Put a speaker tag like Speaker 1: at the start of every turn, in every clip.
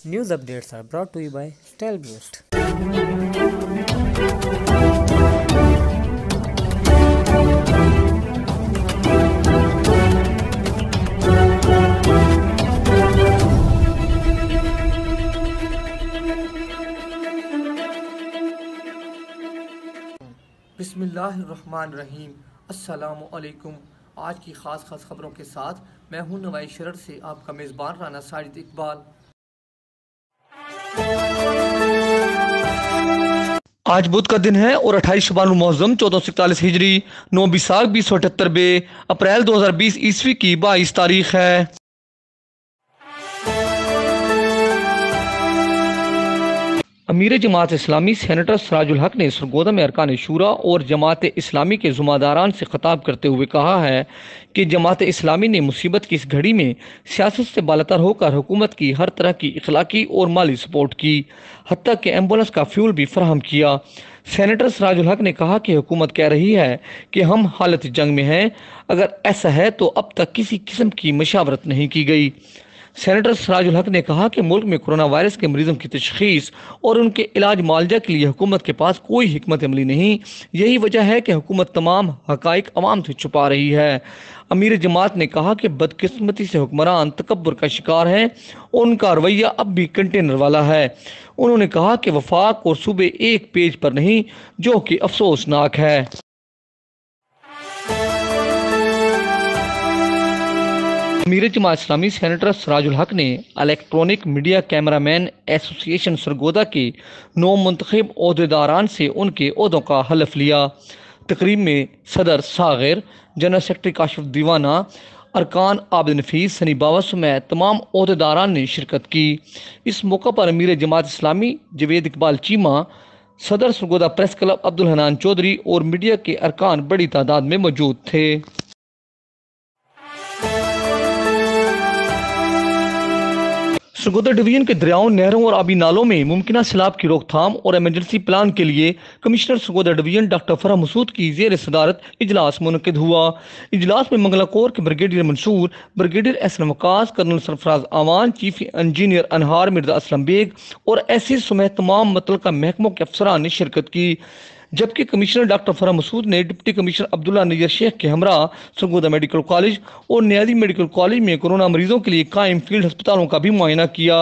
Speaker 1: News updates are brought to you by StyleBoost.
Speaker 2: बिस्मिल्लाहिर्रहमानिर्रहीम। अस्सलामु अलैकुम। आज की ख़ास ख़बरों के साथ मैं हूं नवाई शरर से आपका मेज़बान राना साजिद इकबाल। आज बुध का दिन है और 28 शबानुल मुअज़्ज़म 1441 हिजरी 9 बिसाख 2078 अप्रैल 2020 ईस्वी की 22 तारीख है। अमीर जमात इस्लामी सेनेटर सराजुल हक ने सरगोदा में अरकान शूरा और जमात इस्लामी के ज़ुम्मेदारान से खिताब करते हुए कहा है कि जमात इस्लामी ने मुसीबत की इस घड़ी में सियासत से बालातर होकर हुकूमत की हर तरह की इखलाकी और माली सपोर्ट की, हत्ता कि एम्बुलेंस का फ्यूल भी फराहम किया। सेनेटर सराजुल हक ने कहा कि हुकूमत कह रही है कि हम हालत जंग में हैं, अगर ऐसा है तो अब तक किसी किस्म की मशावरत नहीं की गई। सेनेटर सराजुल हक ने कहा कि मुल्क में कोरोना वायरस के मरीजों की तशखीस और उनके इलाज मुआवजा के लिए हुकूमत के पास कोई हिकमत अमली नहीं। यही वजह है कि हुकूमत तमाम हकाइक अवाम से छुपा रही है। अमीर जमात ने कहा कि बदकिस्मती से हुक्मरान तकब्बुर का शिकार हैं और उनका रवैया अब भी कंटेनर वाला है। उन्होंने कहा कि वफाक और सूबे एक पेज पर नहीं, जो कि अफसोसनाक है। अमीर जमात इस्लामी सेनेटर सराजुल हक ने electronic media cameraman association Sargodha के 9 मुंतखब ओहदेदारान से उनके ओहदों का हलफ लिया। तकरीब में सदर सागिर, जनरल सेक्रेटरी काशिफ दीवाना, अरकान आबिद नफीस, सनी बावा समेत तमाम ओहदेदारान ने शिरकत की। इस मौका पर अमीर जमात इस्लामी जवेद इकबाल चीमा, सदर सरगोदा प्रेस क्लब अब्दुल हनान चौधरी और मीडिया के अरकान बड़ी तादाद में मौजूद थे। सरगोदा डिवीजन के दरियाओं, नहरों और आबी नालों में मुमकिन सैलाब की रोकथाम और एमरजेंसी प्लान के लिए commissioner Sargodha division doctor Farah Masood की जेर सदारत इजलास मुनक़िद हुआ। इजलास में मंगला कोर के brigadier Mansoor, brigadier SM Waqas, colonel Sarfaraz Awan, chief engineer Anhar Mirza Aslam bag और ऐसे समेत तमाम मुतल्लिका महकमों के अफसरान ने शिरकत की। जबकि कमिश्नर डॉक्टर फरह मसूद ने डिप्टी कमिश्नर अब्दुल्ला नज़ीर शेख के हमरा सरगोदा मेडिकल कॉलेज और नियाजी मेडिकल कॉलेज में कोरोना मरीजों के लिए कायम फील्ड अस्पतालों का भी मुआयना किया।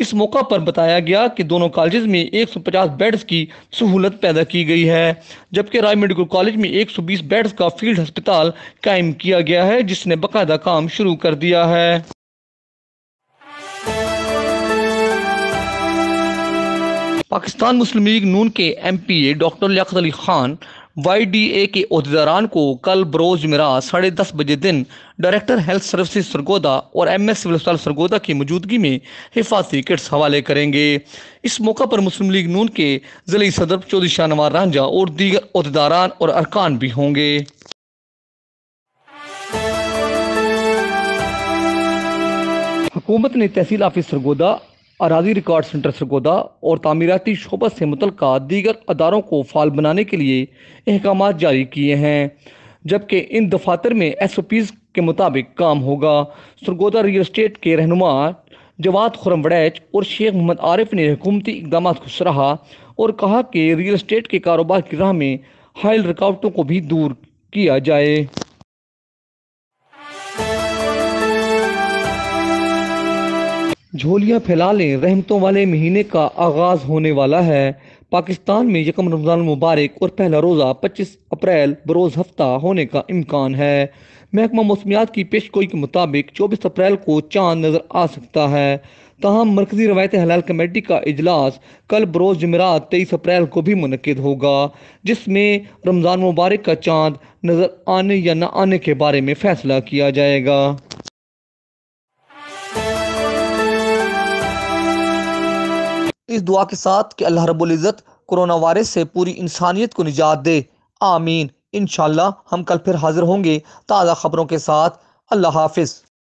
Speaker 2: इस मौका पर बताया गया कि दोनों कॉलेज में 150 बेड्स की सहूलत पैदा की गई है, जबकि राय मेडिकल कॉलेज में 120 बेड्स का फील्ड अस्पताल कायम किया गया है, जिसने बाकायदा काम शुरू कर दिया है। पाकिस्तान मुस्लिम लीग नून के MPA doctor Liaquat Ali Khan YDA के ओहदेदारान को कल बरोज जुमेरात 10:30 बजे दिन डायरेक्टर हेल्थ सर्विसेज सरगोदा और एमएस सिविल अस्पताल सरगोदा की मौजूदगी में हिफाजती किट्स हवाले करेंगे। इस मौका पर मुस्लिम लीग नून के जिले सदर चौधरी शाहनवाज रांझा और दीगर ओहदेदारान और अरकान भी होंगे। हुकूमत ने तहसील ऑफिस सरगोदा, अराजी रिकॉर्ड सेंटर सरगोदा और तामीराती शोबत से मुतल्लिका दीगर अदारों को फाल बनाने के लिए अहकामात जारी किए हैं, जबकि इन दफातर में SOPs के मुताबिक काम होगा। सरगोदा रियल एस्टेट के रहनुमा जवाद खुरम वड़ैच और शेख मोहम्मद आरिफ ने हुकूमती इकदाम को सराहा और कहा कि रियल एस्टेट के कारोबार की राह में हायल रुकावटों को भी दूर किया जाए। झोलियाँ फैला लें, रहमतों वाले महीने का आगाज होने वाला है। पाकिस्तान में यकम रमज़ान मुबारक और पहला रोज़ा 25 अप्रैल बरोज़ हफ्ता होने का इम्कान है। महकमा मौसमियात की पेशगोई के मुताबिक 24 अप्रैल को चांद नज़र आ सकता है। ताहम मरकजी रवायत हलाल कमेटी का इजलास कल बरोज़ जुमेरात 23 अप्रैल को भी मुनक़िद होगा, जिसमें रमज़ान मुबारक का चांद नज़र आने या न आने के बारे में फैसला किया जाएगा। इस दुआ के साथ कि अल्लाह रब्बुल इज़्ज़त कोरोना वायरस से पूरी इंसानियत को निजात दे, आमीन। इंशाअल्लाह हम कल फिर हाजिर होंगे ताज़ा खबरों के साथ। अल्लाह हाफिज़।